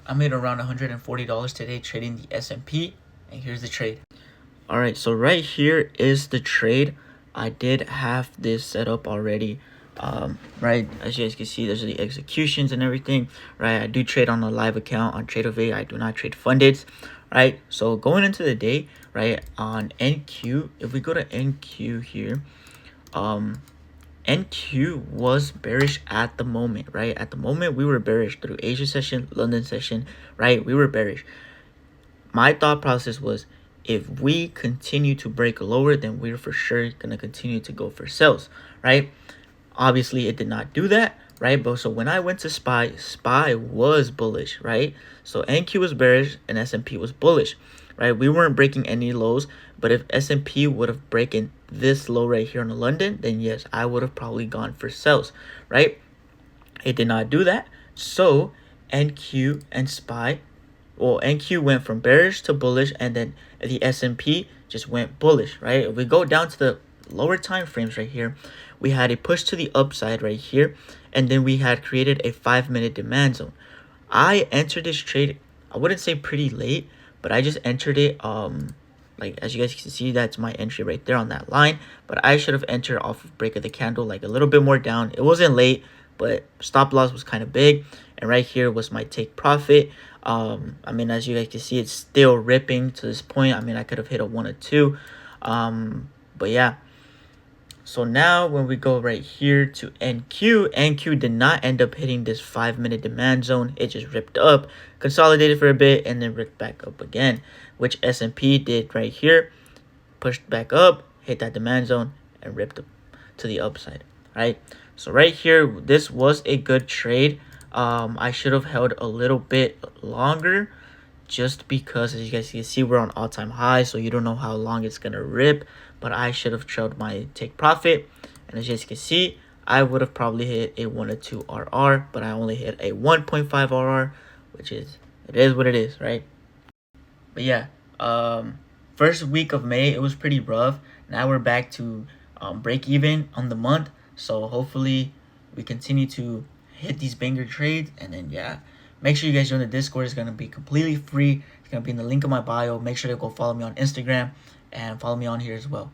I made around $140 today trading the S&P, and here's the trade. All right, so right here is the trade. I did have this set up already. Right, as you guys can see, there's the executions and everything. Right, I do trade on a live account on Trade I do not trade funded. Right, so going into the day, right, on NQ, if we go to NQ here, NQ was bearish at the moment, right? At the moment, we were bearish through Asia session, London session, right? We were bearish. My thought process was, if we continue to break lower, then we're for sure going to continue to go for sales, right? Obviously, it did not do that, right? But so when I went to SPY was bullish, right? So NQ was bearish and S&P was bullish, right? We weren't breaking any lows, but if S&P would have broken this low right here in London, then yes, I would have probably gone for sales, right? It did not do that. So NQ and SPY, well, NQ went from bearish to bullish, and then the S&P just went bullish, right? If we go down to the lower time frames right here, we had a push to the upside right here, and then we had created a 5-minute demand zone. I entered this trade, I wouldn't say pretty late, but I just entered it, like as you guys can see, that's my entry right there on that line. But I should have entered off of break of the candle, like a little bit more down. It wasn't late, but stop loss was kind of big, and right here was my take profit. I mean, as you guys can see, it's still ripping to this point. I mean, I could have hit a 1 or 2, but yeah. So now when we go right here to NQ did not end up hitting this 5-minute demand zone. It just ripped up, consolidated for a bit, and then ripped back up again, which S&P did right here. Pushed back up, hit that demand zone, and ripped up to the upside, right? So right here, this was a good trade. I should have held a little bit longer, just because as you guys can see, we're on all-time high, so you don't know how long it's gonna rip. But I should have trailed my take profit, and as you guys can see, I would have probably hit a 1 or 2 RR, but I only hit a 1.5 RR, which is, it is what it is, right? But yeah, first week of May, it was pretty rough. Now we're back to break even on the month, so hopefully we continue to hit these banger trades. And then yeah, make sure you guys join the Discord. It's gonna be completely free. It's gonna be in the link in my bio. Make sure to go follow me on Instagram and follow me on here as well.